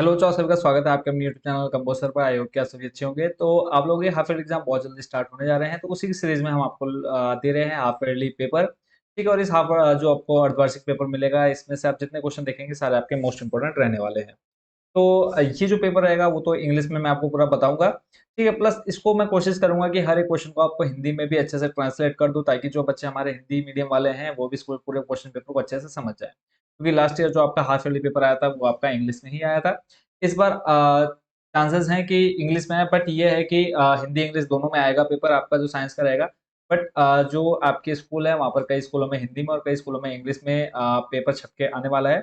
Hello चाओ सभी का स्वागत है आपके अपने यूट्यूब चैनल कंपोजर पर। आई होप कि आप सभी अच्छे होंगे। तो आप लोगों के हाफ ईयरली एग्जाम बहुत जल्दी स्टार्ट होने जा रहे हैं, तो उसी की सीरीज में हम आपको दे रहे हैं हाफ ईयरली पेपर। ठीक है, और इस जो आपको अर्धवार्षिक पेपर मिलेगा, इसमें से आप जितने क्वेश्चन देखेंगे सारे आपके मोस्ट इंपोर्टेंट रहने वाले हैं। तो ये जो पेपर रहेगा वो तो इंग्लिश में मैं आपको पूरा बताऊंगा। ठीक है, प्लस इसको मैं कोशिश करूंगा कि हर एक क्वेश्चन को आपको हिंदी में भी अच्छे से ट्रांसलेट कर दूं, ताकि जो बच्चे हमारे हिंदी मीडियम वाले हैं वो भी इसको पूरे क्वेश्चन पेपर को अच्छे से समझ जाए, क्योंकि लास्ट ईयर जो आपका हाफ ईयरली पेपर आया था वो आपका इंग्लिश में ही आया था। इस बार चांसेस हैं कि इंग्लिश में है, बट ये है कि हिंदी इंग्लिश दोनों में आएगा पेपर आपका जो साइंस का रहेगा। बट जो आपके स्कूल है वहाँ पर कई स्कूलों में हिंदी में और कई स्कूलों में इंग्लिश में पेपर छप के आने वाला है।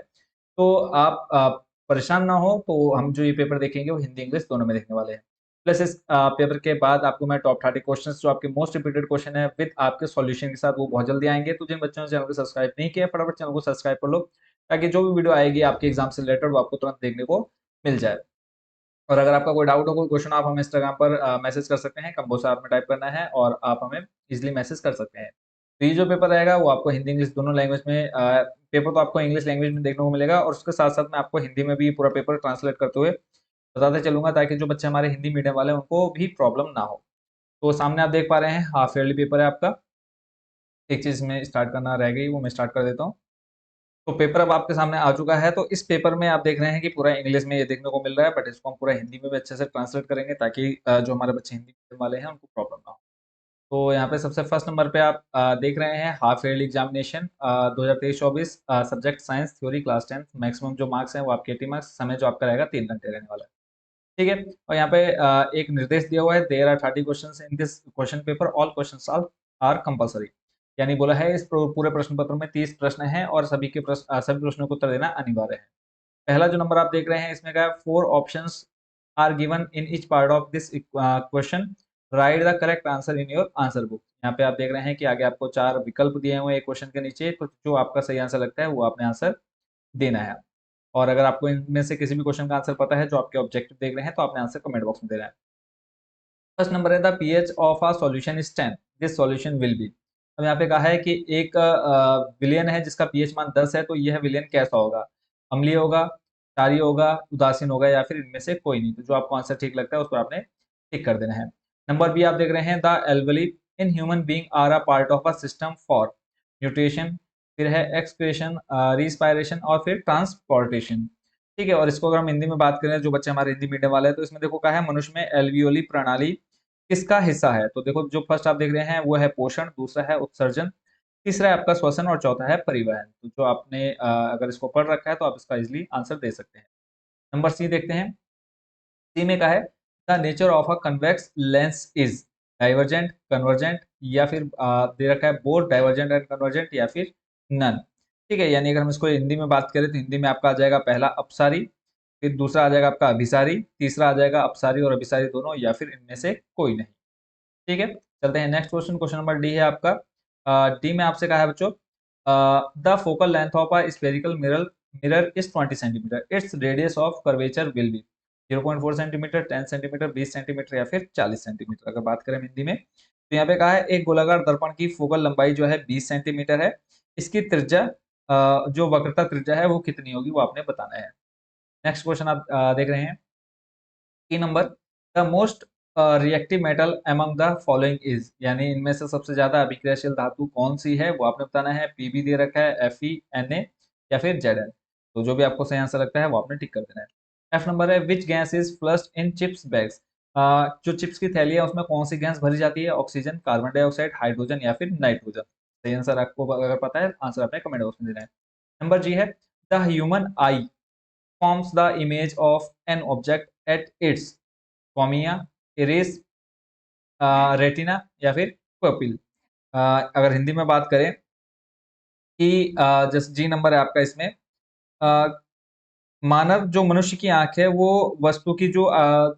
तो आप परेशान ना हो, तो हम जो ये पेपर देखेंगे वो हिंदी इंग्लिश दोनों में देखने वाले हैं। प्लस इस पेपर के बाद आपको मैं टॉप 30 क्वेश्चंस जो आपके मोस्ट रिपीटेड क्वेश्चन है विद आपके सॉल्यूशन के साथ वो बहुत जल्दी आएंगे। तो जिन बच्चों ने चैनल को सब्सक्राइब नहीं किया, फटाफट चैनल को सब्सक्राइब कर लो, ताकि जो भी वीडियो आएगी आपके एग्जाम से रिलेटेड वो आपको तुरंत देखने को मिल जाए। और अगर आपका कोई डाउट हो, कोई क्वेश्चन, आप हमें इंस्टाग्राम पर मैसेज कर सकते हैं, कंबोसा आप में टाइप करना है और आप हमें इजीली मैसेज कर सकते हैं। तो ये जो पेपर रहेगा वो आपको हिंदी इंग्लिश दोनों लैंग्वेज में पेपर तो आपको इंग्लिश लैंग्वेज में देखने को मिलेगा, और उसके साथ साथ मैं आपको हिंदी में भी पूरा पेपर ट्रांसलेट करते हुए बताते चलूंगा, ताकि जो बच्चे हमारे हिंदी मीडियम वाले हैं उनको भी प्रॉब्लम ना हो। तो सामने आप देख पा रहे हैं हाफ ईयरली पेपर है आपका। एक चीज में स्टार्ट करना रह गई, वो मैं स्टार्ट कर देता हूँ। तो पेपर अब आपके सामने आ चुका है। तो इस पेपर में आप देख रहे हैं कि पूरा इंग्लिश में ये देखने को मिल रहा है, बट इसको हम पूरा हिंदी में भी अच्छे से ट्रांसलेट करेंगे, ताकि जो हमारे बच्चे हिंदी मीडियम वाले हैं उनको प्रॉब्लम ना हो। तो यहाँ पे सबसे फर्स्ट नंबर पे आप देख रहे हैं half yearly examination 2023-24, subject science theory class 10। Maximum जो मार्क्स हैं वो आपके 80 मार्क्स। समय जो आपका रहेगा 3 घंटे रहने वाला है। ठीक है, और यहाँ पे एक निर्देश दिया हुआ है, there are 30 questions in this question paper, all questions are compulsory. यानी बोला है इस पूरे प्रश्न पत्र में 30 प्रश्न हैं और सभी प्रश्नों को उत्तर देना अनिवार्य है। पहला जो नंबर आप देख रहे हैं इसमें क्या है, 4 options are given in each part of this question, right the correct answer in your answer book. यहाँ पे आप देख रहे हैं कि आगे आपको 4 विकल्प दिए हुए हैं क्वेश्चन के नीचे, तो जो आपका सही आंसर लगता है वो आपने आंसर देना है। और अगर आपको इनमें से किसी भी क्वेश्चन का आंसर पता है जो आपके ऑब्जेक्टिव देख रहे हैं, तो आपने आंसर कमेंट बॉक्स में देना है। फर्स्ट नंबर है the pH of a solution is 10, this solution will be. अब यहाँ पे कहा है कि एक विलेन है जिसका पीएच मान 10 है, तो यह विलेन कैसा होगा? अम्लीय होगा, क्षारीय होगा, उदासीन होगा, या फिर इनमें से कोई नहीं। तो जो आपको आंसर ठीक लगता है उस पर आपने टिक कर देना है। नंबर बी आप देख रहे हैं, the alveoli in human being are a part of a system for nutrition, फिर है एक्सक्रीशन, रिस्पायरेशन और फिर ट्रांसपोर्टेशन। ठीक है, और इसको अगर हम हिंदी में बात करें, जो बच्चे हमारे हिंदी मीडियम वाले हैं, तो इसमें देखो क्या है, मनुष्य में एल्वियोली प्रणाली किसका हिस्सा है? तो देखो जो फर्स्ट आप देख रहे हैं वो है पोषण, दूसरा है उत्सर्जन, तीसरा है आपका श्वसन और चौथा है परिवहन। तो जो आपने अगर इसको पढ़ रखा है तो आप इसका इजिली आंसर दे सकते हैं। नंबर सी देखते हैं। सी में क्या है, the nature of a convex lens is divergent, convergent, या फिर दे रखा है बोथ डाइवर्जेंट एंड कन्वर्जेंट, या फिर नन। ठीक है, यानी अगर हम इसको हिंदी में बात करें तो हिंदी में आपका आ जाएगा पहला अपसारी, फिर दूसरा आ जाएगा आपका अभिसारी, तीसरा आ जाएगा अपसारी और अभिसारी दोनों, या फिर इनमें से कोई नहीं। ठीक है, चलते हैं next question. Question number D है आपका। डी में आपसे कहा है बच्चों, the focal length of a spherical mirror mirror is 20 centimetre, its radius of curvature will be 0.4 centimetre, 10 centimetre, 20 centimetre, या फिर 40 सेंटीमीटर। अगर बात करें हिंदी में, तो यहाँ पे कहा है एक गोलाकार दर्पण की फोकल लंबाई जो है 20 सेंटीमीटर है। इसकी त्रिज्या, जो वक्रता त्रिज्या है वो कितनी होगी, वो आपने बताना है। नेक्स्ट क्वेश्चन आप देख रहे हैं, की number, the most reactive metal among the following is, यानी इनमें से सबसे ज्यादा अभिक्रियाशील धातु कौन सी है, वो आपने बताना है। पीबी दे रखा है, एफई, एनए, या फिर जेडएन। तो जो भी आपको सही आंसर लगता है वो आपने टिक कर देना है। एफ नंबर है, which gas is flushed in chips bags, जो चिप्स की थैली है उसमें कौन सी गैस भरी जाती है? ऑक्सीजन, कार्बन डाइऑक्साइड, हाइड्रोजन, या फिर नाइट्रोजन। सही आंसर आपको अगर पता है, आंसर आपने कमेंट बॉक्स में देना है। नंबर जी है, the human eye forms the image of an object at its cornea, iris, retina, या फिर पपिल। अगर हिंदी में बात करें कि जैसे जी नंबर है आपका इसमें, अ, मानव जो मनुष्य की आंख है वो वस्तु की जो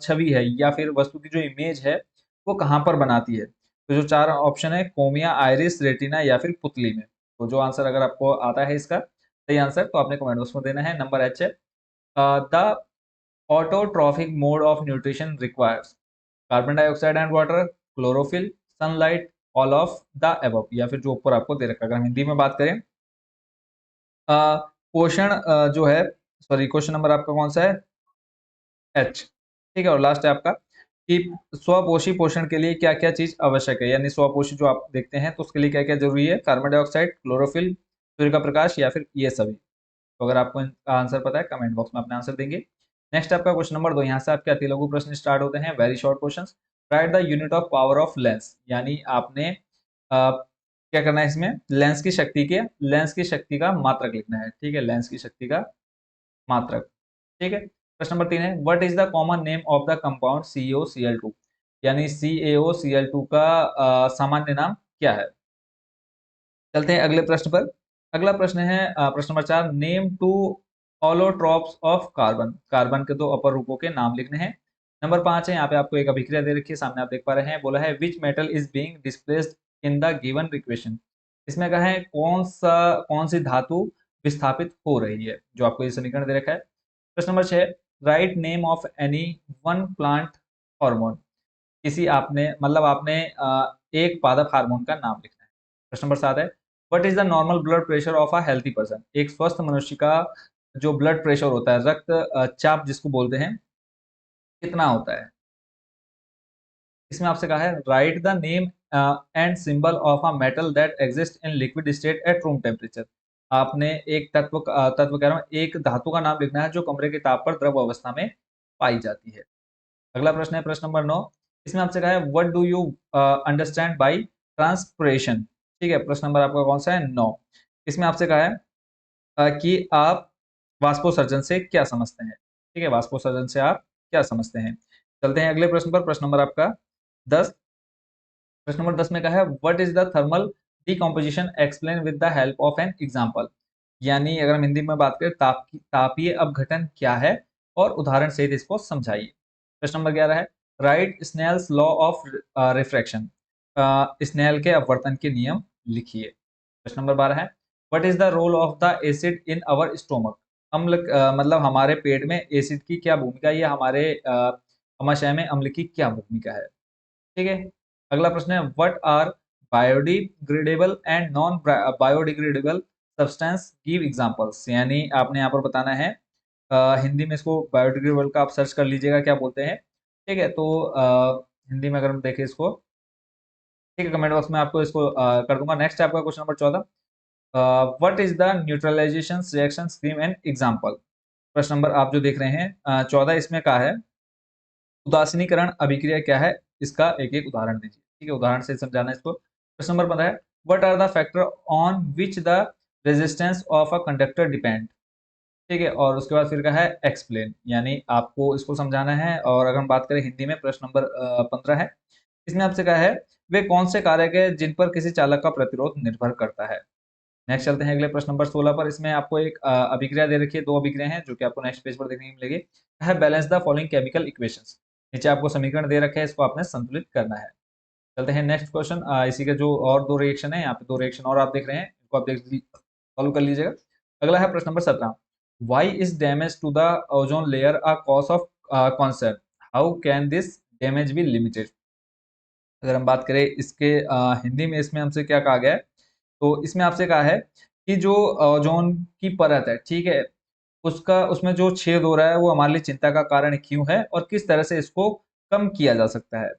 छवि है या फिर वस्तु की जो इमेज है वो कहाँ पर बनाती है? तो जो 4 ऑप्शन है, कोमिया, आइरिस, रेटिना, या फिर पुतली में। तो जो आंसर अगर आपको आता है इसका सही आंसर, तो आपने कमेंट बॉक्स में देना है। नंबर एच है, the autotrophic mode of nutrition requires carbon dioxide and water, chlorophyll, sunlight, all of the above, या फिर जो ऊपर आपको दे रखा है। अगर हम हिंदी में बात करें, पोषण जो है, सॉरी क्वेश्चन नंबर आपका कौन सा है, एच। ठीक है, और लास्ट है आपका कि स्वपोषी पोषण के लिए क्या क्या चीज आवश्यक है, यानी स्वपोषी जो आप देखते हैं तो उसके लिए क्या क्या जरूरी है, कार्बन डाइऑक्साइड, क्लोरोफिल, सूर्य का प्रकाश, या फिर ये सभी। तो अगर आपको इनका आंसर पता है कमेंट बॉक्स में अपने आंसर देंगे। नेक्स्ट आपका क्वेश्चन नंबर 2, यहाँ से आपके अति लघु प्रश्न स्टार्ट होते हैं, very short question. Right the unit of power of lens, यानी आपने क्या करना है इसमें, लेंस की शक्ति का मात्रक लिखना है। ठीक है, लेंस की शक्ति का मात्रक। ठीक है, प्रश्न नंबर 3 है, what is the common name of the compound CaO Cl2, यानी CaO Cl2 का सामान्य नाम क्या है। चलते हैं अगले प्रश्न पर। अगला प्रश्न है प्रश्न number 4, name two allotropes of carbon, carbon के दो अपर रूपों के नाम लिखने हैं। नंबर 5 है, यहाँ पे आपको एक अभिक्रिया दे रखी है, सामने आप देख पा रहे हैं, बोला है which metal is being displaced in the given equation. इसमें कहा है कौन सी धातु विस्थापित हो रही है, जो आपको ये समीकरण दे रखा है। प्रश्न number 6, write name of any one plant hormone, किसी आपने मतलब आपने एक पादप हार्मोन का नाम लिखना है। प्रश्न नंबर 7 है, what is the normal blood pressure of a healthy person, एक स्वस्थ मनुष्य का जो ब्लड प्रेशर होता है, रक्त चाप जिसको बोलते हैं, कितना होता है। इसमें आपसे कहा है right the name and symbol of a metal that exist in liquid state at room temperature, आपने एक तत्व कह रहा हूँ, एक धातु का नाम लिखना है जो कमरे के ताप पर द्रव अवस्था में पाई जाती है। अगला प्रश्न है प्रश्न नंबर 9, इसमें आपसे कहा है what do you understand bye transpiration. ठीक है, प्रश्न नंबर आपका कौन सा है, 9। इसमें आपसे कहा है कि आप वाष्पोसर्जन से क्या समझते हैं। ठीक है, वाष्पोसर्जन से आप क्या समझते हैं। चलते हैं अगले प्रश्न पर, प्रश्न नंबर आपका 10। प्रश्न नंबर 10 में कहा है what is the thermal decomposition explain with the help of an example, यानी अगर हम हिंदी में बात करें तापीय अपघटन क्या है, और उदाहरण सहित इसको समझाइए। प्रश्न नंबर 11 है, write Snell's law of refraction, Snell के अपवर्तन के नियम लिखिए। प्रश्न नंबर 12 है, what is the role of the acid in our stomach, अम्ल मतलब हमारे पेट में एसिड की क्या भूमिका है, या हमारे आमाशय में अम्ल की क्या भूमिका है। ठीक है, अगला प्रश्न है, what are biodegradable and non biodegradable substance, give examples, यानी आपने यहाँ पर बताना है हिंदी में इसको बायोडिग्रेडेबल का आप सर्च कर लीजिएगा क्या बोलते हैं। ठीक है, तो हिंदी में अगर हम देखें इसको, ठीक है, कमेंट बॉक्स में आपको इसको कर दूंगा। नेक्स्ट है आपका question number 14, what is the neutralisation reaction scheme and example. प्रश्न नंबर आप जो देख रहे हैं 14, इसमें कहा है उदासीनीकरण अभिक्रिया क्या है, इसका एक एक उदाहरण दीजिए। ठीक है, उदाहरण से समझाना है इसको। प्रश्न नंबर 15 है, what are the factor on which the resistance of a conductor depend. ठीक है, और उसके बाद फिर कहा है एक्सप्लेन, यानी आपको इसको समझाना है। और अगर हम बात करें हिंदी में, प्रश्न नंबर 15 है, इसमें आपसे कहा है वे कौन से कारक है जिन पर किसी चालक का प्रतिरोध निर्भर करता है। नेक्स्ट चलते हैं अगले प्रश्न नंबर 16 पर। इसमें आपको एक अभिक्रिया दे रखी है, दो अभिक्रिया हैं जो कि आपको नेक्स्ट पेज पर देखने को मिलेगी। है balance the following chemical equations, नीचे आपको समीकरण दे रखे हैं, इसको आपने संतुलित करना है। चलते हैं नेक्स्ट क्वेश्चन, इसी के जो और दो रिएक्शन है, यहाँ पे दो रिएक्शन और आप देख रहे हैं, इनको आप देख सॉल्व कर लीजिएगा। अगला है प्रश्न number 17, why is damage to the ozone layer a cause of concern, how can this damage be limited. अगर हम बात करें इसके हिंदी में, इसमें हमसे क्या कहा गया है, तो इसमें आपसे कहा है कि जो ओजोन की परत है, ठीक है, उसका उसमें जो छेद हो रहा है वो हमारे लिए चिंता का कारण क्यों है, और किस तरह से इसको कम किया जा सकता है।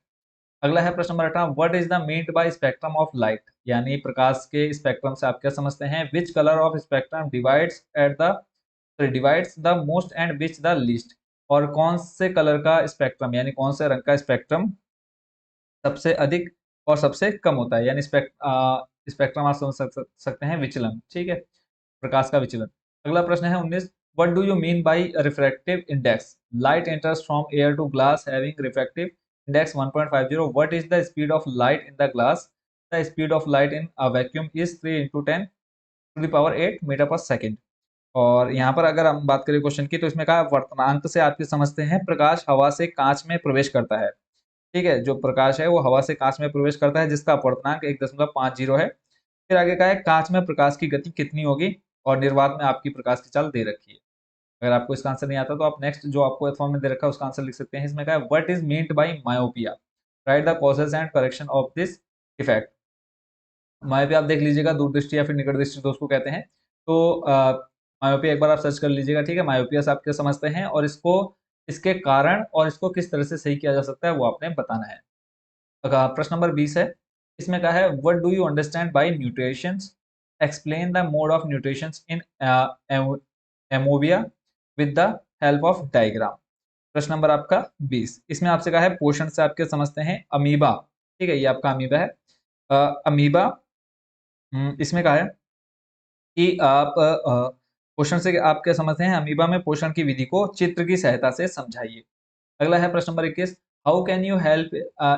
अगला है प्रश्न number 18, what is the meant by spectrum of light, यानी प्रकाश के स्पेक्ट्रम से आप क्या समझते हैं। Which colour of spectrum divides the most and which the least, और कौन से कलर का स्पेक्ट्रम, यानी कौन से रंग का स्पेक्ट्रम सबसे अधिक और सबसे कम होता है, यानी स्पेक्ट्रम आप समझ सकते हैं विचलन। ठीक है, प्रकाश का विचलन। अगला प्रश्न है 19, what do you mean by refractive index, light enters from air to glass having refractive index 1.50, what is the speed of light in the glass, the speed of light in a vacuum is 3 × 10⁸ metre per second. और यहाँ पर अगर हम बात करें question की, तो इसमें कहा वर्तनांक से आपके समझते हैं प्रकाश हवा से कांच में प्रवेश करता है। ठीक है, जो प्रकाश है वो हवा से कांच में प्रवेश करता है, जिसका अपवर्तनांक 1.50 है। फिर आगे का है कांच में प्रकाश की गति कितनी होगी, और निर्वात में आपकी प्रकाश की चाल दे रखी है। अगर आपको इसका आंसर नहीं आता तो आप नेक्स्ट जो आपको फॉर्म में दे रखा है उसका आंसर लिख सकते हैं। इसमें कहा है what is meant bye myopia, right the causes and correction of this effect. Myopia आप देख लीजिएगा, दूरदृष्टि या फिर निकट दृष्टि दोस्त को कहते हैं। तो मायोपिया एक बार आप सर्च कर लीजिएगा। ठीक है, मायोपिया से आप क्या समझते हैं, और इसको इसके कारण और इसको किस तरह से सही किया जा सकता है वो आपने बताना है। प्रश्न नंबर 20 है, इसमें कहा है what do you understand by nutritions, explain the mode of nutritions in amoeba with the help of diagram. प्रश्न नंबर आपका 20, इसमें आपसे कहा है पोषण से आपके समझते हैं अमीबा। ठीक है, ये आपका अमीबा है। अमीबा, इसमें कहा है कि आप पोषण से आप क्या समझते हैं, अमीबा में पोषण की विधि को चित्र की सहायता से समझाइए। अगला है प्रश्न number 21, how can you help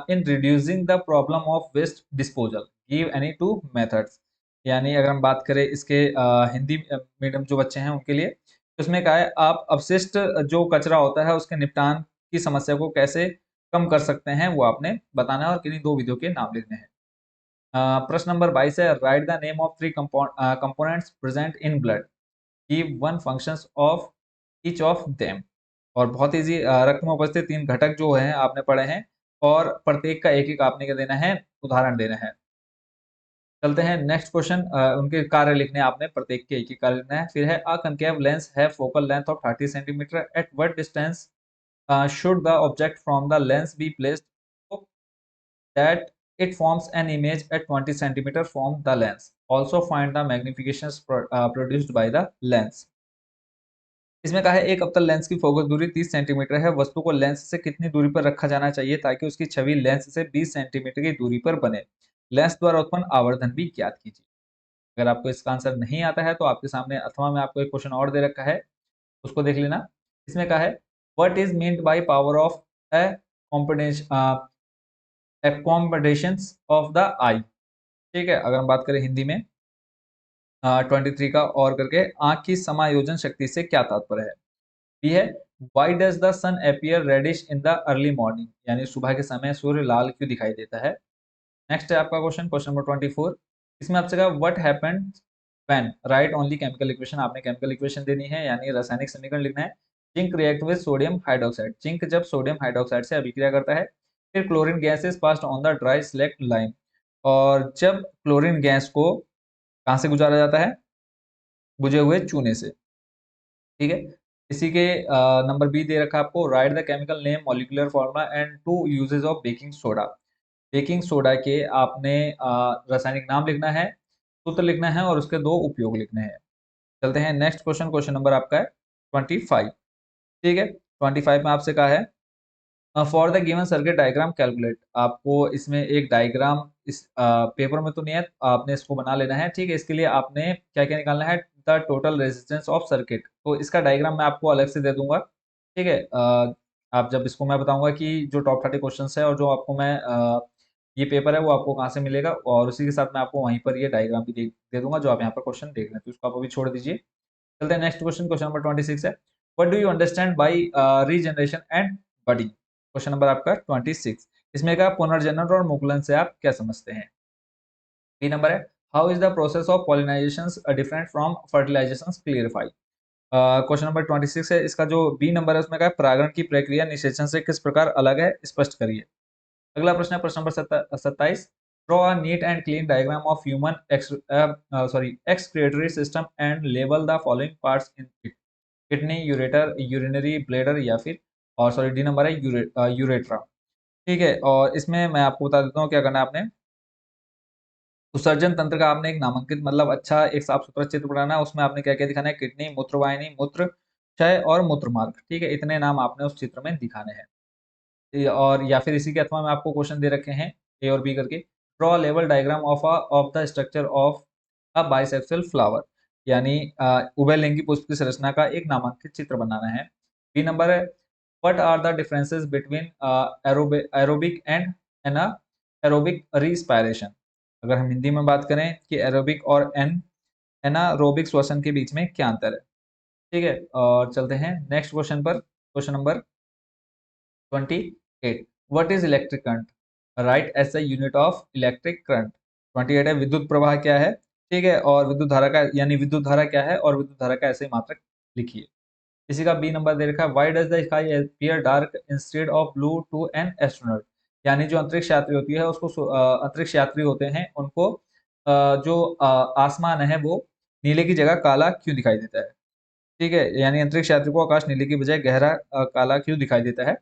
in reducing the problem of waste disposal, give any two methods. यानी अगर हम बात करें इसके हिंदी मीडियम जो बच्चे हैं उनके लिए, तो इसमें कहा है आप अपशिष्ट जो कचरा होता है उसके निपटान की समस्या को कैसे कम कर सकते हैं वो आपने बताना है और किन्हीं दो विधियों के नाम लिखने हैं। प्रश्न नंबर 22 है, right the name of three components present in blood, give one functions of each of them. और बहुत इजी, रक्त में उपस्थित 3 घटक जो हैं आपने पढ़े हैं और प्रत्येक का एक-एक आपने क्या देना है, उदाहरण देना है। चलते हैं नेक्स्ट क्वेश्चन, उनके कार्य लिखने हैं आपने, प्रत्येक के एक-एक कार्य लिखना है। फिर है a concave lens have focal length of 30 centimetre, at what distance should the object from the lens be placed so that it forms an image at 20 centimeter from the lens. Also find the magnifications produced by the lens. इसमें कहा है एक अवतल lens की focus दूरी 30 centimetre है, वस्तु को लेंस से कितनी दूरी पर रखा जाना चाहिए ताकि उसकी छवि लेंस से 20 सेंटीमीटर की दूरी पर बने। लेंस द्वारा उत्पन्न आवर्धन भी ज्ञात कीजिए। अगर आपको इसका आंसर नहीं आता है तो आपके सामने अथवा में आपको एक क्वेश्चन और दे रखा है, उसको देख लेना। इसमें कहा है what is meant by power of a accommodations of the eye. ठीक है, अगर हम बात करें हिंदी में 23 का और करके, आंख की समायोजन शक्ति से क्या तात्पर्य है। बी है why does the sun appear reddish in the early morning, यानी सुबह के समय सूर्य लाल क्यों दिखाई देता है। नेक्स्ट है आपका क्वेश्चन, क्वेश्चन नंबर 24, इसमें आपसे कहा what happened when, right only chemical equation, आपने केमिकल इक्वेशन देनी है यानी रासायनिक समीकरण लिखना है। Zinc react with sodium hydroxide, zinc जब सोडियम हाइड्रोक्साइड से अभिक्रिया करता है। फिर chlorine gas is passed on the dry select line, और जब क्लोरीन गैस को कहां से गुजारा जाता है, बुझे हुए चूने से। ठीक है, इसी के नंबर बी दे रखा है आपको, write the chemical name molecular formula and two uses of baking soda. Baking soda के आपने रासायनिक नाम लिखना है, सूत्र लिखना है और उसके दो उपयोग लिखने हैं। चलते हैं नेक्स्ट क्वेश्चन, क्वेश्चन नंबर आपका है 25। ठीक है, 25 में आपसे कहा है for the given circuit diagram calculate, आपको इसमें एक डायग्राम इस पेपर में तो नहीं है, आपने इसको बना लेना है। ठीक है, इसके लिए आपने क्या क्या निकालना है, the total resistance of circuit, तो इसका डायग्राम मैं आपको अलग से दे दूंगा। ठीक है, आप जब इसको मैं बताऊंगा कि जो टॉप 30 क्वेश्चन है और जो आपको मैं ये पेपर है वो आपको कहाँ से मिलेगा, और उसी के साथ मैं आपको वहीं पर ये डायग्राम भी दे दूंगा जो आप यहाँ पर क्वेश्चन देख रहे हैं, तो इसको आप अभी छोड़ दीजिए। चलते हैं नेक्स्ट क्वेश्चन, क्वेश्चन नंबर 26 है, what do you understand bye regeneration and budding. Question number आपका 26, इसमें का पुनर्जनन और मुकुलन से आप क्या समझते हैं। बी नंबर है, how is the process of pollination different from fertilization, clarify. Question number 26 है, इसका जो बी नंबर है उसमें का परागण की प्रक्रिया निषेचन से किस प्रकार अलग है, स्पष्ट करिए। अगला प्रश्न है प्रश्न number 27, draw a neat and clean diagram of human excretory system and label the following parts in it, kidney, ureter, urinary bladder या फिर, और सॉरी डी नंबर है यूरेट्रा। ठीक है, और इसमें मैं आपको बता देता हूँ क्या करना है आपने, उत्सर्जन तंत्र का आपने एक नामांकित मतलब अच्छा एक साफ सुथरा चित्र बनाना है, उसमें आपने क्या क्या दिखाना है, किडनी, मूत्रवाहिनी, मूत्र क्षय और मूत्र मार्ग। ठीक है, इतने नाम आपने उस चित्र में दिखाने हैं। और या फिर इसी के अथवा में आपको क्वेश्चन दे रखे हैं ए और बी करके, draw level diagram of the structure of a bisexual flower, यानी उभयलिंगी पुष्प की संरचना का एक नामांकित चित्र बनाना है। बी नंबर है, what are the differences between aerobic and anaerobic respiration. अगर हम हिंदी में बात करें कि एरोबिक और एनारोबिक श्वसन के बीच में क्या अंतर है। ठीक है, और चलते हैं नेक्स्ट क्वेश्चन पर, question number 28, what is electric current, write as a unit of electric current. 28 है, विद्युत प्रवाह क्या है। ठीक है, और विद्युत धारा का यानी विद्युत धारा क्या है और विद्युत धारा का ऐसे मात्रक लिखिए। इसी का बी नंबर दे रखा है, why does the sky appear dark instead of blue to an astronaut, यानी जो अंतरिक्ष यात्री होती है उसको अंतरिक्ष यात्री होते हैं उनको जो आसमान है वो नीले की जगह काला क्यों दिखाई देता है। ठीक है, यानी अंतरिक्ष यात्री को आकाश नीले की बजाय गहरा काला क्यों दिखाई देता है।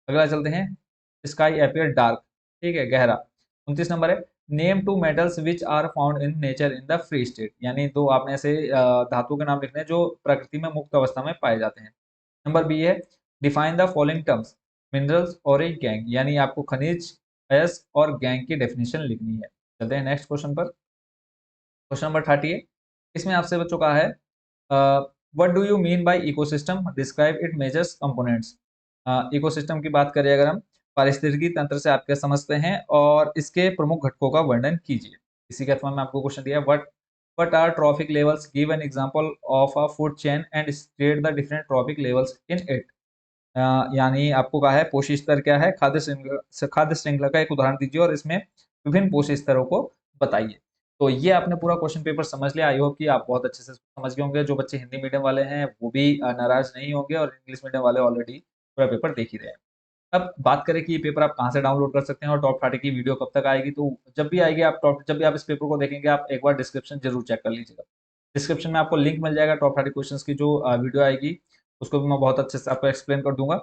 अगला चलते हैं, स्काई अपियर डार्क, ठीक है, गहरा। 29 नंबर है, name two metals which are found in nature in the free state, यानी दो आपने ऐसे धातुओं के नाम लिखने हैं जो प्रकृति में मुक्त अवस्था में पाए जाते हैं। नंबर बी है, define the following terms, minerals और एक गैंग, यानी आपको खनिज, अयस्क और गैंग की डेफिनेशन लिखनी है। चलते हैं नेक्स्ट क्वेश्चन पर। क्वेश्चन नंबर 30 है, इसमें आपसे बच्चों का है, what do you mean bye ecosystem, describe it measures components. Ecosystem की बात करें अगर हम, पारिस्थितिकी तंत्र से आप क्या समझते हैं और इसके प्रमुख घटकों का वर्णन कीजिए। इसी के अथवा में आपको क्वेश्चन दिया, what are trophic levels, give an example of a food chain and state the different trophic levels in it. यानी आपको कहा है पोषी स्तर क्या है, खाद्य श्रृंखला का एक उदाहरण दीजिए और इसमें विभिन्न पोषी स्तरों को बताइए। तो ये आपने पूरा क्वेश्चन पेपर समझ लिया। आई होप कि आप बहुत अच्छे से समझ गए होंगे। जो बच्चे हिंदी मीडियम वाले हैं वो भी नाराज नहीं होंगे और इंग्लिश मीडियम वाले ऑलरेडी पूरा पेपर देख ही रहे हैं। अब बात करें कि ये पेपर आप कहाँ से डाउनलोड कर सकते हैं और टॉप 30 की वीडियो कब तक आएगी, तो जब भी आप इस पेपर को देखेंगे आप एक बार डिस्क्रिप्शन जरूर चेक कर लीजिएगा। डिस्क्रिप्शन में आपको लिंक मिल जाएगा टॉप 30 क्वेश्चंस की जो वीडियो आएगी, उसको भी मैं बहुत अच्छे से आपको एक्सप्लेन कर दूंगा।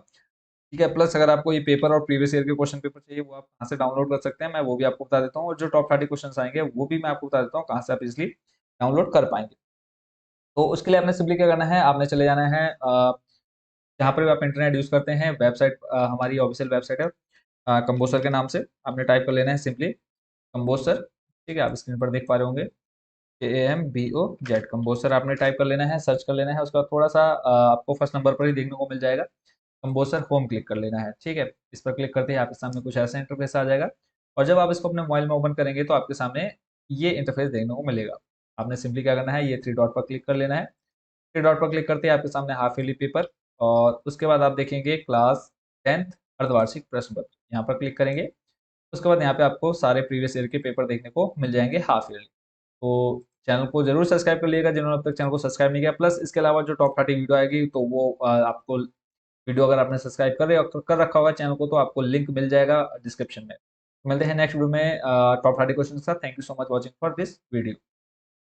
ठीक है, प्लस अगर आपको ये पेपर और प्रीवियस ईयर के क्वेश्चन पेपर चाहिए वो आप कहाँ से डाउनलोड कर सकते हैं, मैं वो भी आपको बता देता हूँ। और जो टॉप 30 क्वेश्चन आएंगे वो भी मैं आपको बता देता हूँ कहाँ से आप इजिली डाउनलोड कर पाएंगे। तो उसके लिए आपने सिंपली क्या करना है, आपने चले जाना है जहाँ पर भी आप इंटरनेट यूज करते हैं, वेबसाइट हमारी ऑफिशियल वेबसाइट है कंबोसर के नाम से। आपने टाइप कर लेना है सिंपली कंबोसर। ठीक है, आप स्क्रीन पर देख पा रहे होंगे, KAMBOZ कंबोसर आपने टाइप कर लेना है, सर्च कर लेना है। उसका थोड़ा सा आपको फर्स्ट नंबर पर ही देखने को मिल जाएगा, कंबोसर होम क्लिक कर लेना है। ठीक है, इस पर क्लिक करते ही आपके सामने कुछ ऐसा इंटरफेस आ जाएगा और जब आप इसको अपने मोबाइल में ओपन करेंगे तो आपके सामने ये इंटरफेस देखने को मिलेगा। आपने सिंपली क्या करना है, ये थ्री डॉट पर क्लिक कर लेना है। थ्री डॉट पर क्लिक करते ही आपके सामने हाफ ईयरली पेपर और उसके बाद आप देखेंगे क्लास 10th अर्धवार्षिक प्रश्न पत्र, यहाँ पर क्लिक करेंगे। उसके बाद यहाँ पे आपको सारे प्रीवियस ईयर के पेपर देखने को मिल जाएंगे हाफ ईयरली। तो चैनल को जरूर सब्सक्राइब कर लीजिएगा जिन्होंने अब तक चैनल को सब्सक्राइब नहीं किया। प्लस इसके अलावा जो टॉप 30 वीडियो आएगी तो वो आपको वीडियो, अगर आपने सब्सक्राइब कर रखा होगा चैनल को तो आपको लिंक मिल जाएगा डिस्क्रिप्शन में। मिलते हैं नेक्स्ट वीडियो में टॉप 30 क्वेश्चन के साथ। Thank you so much watching for this video.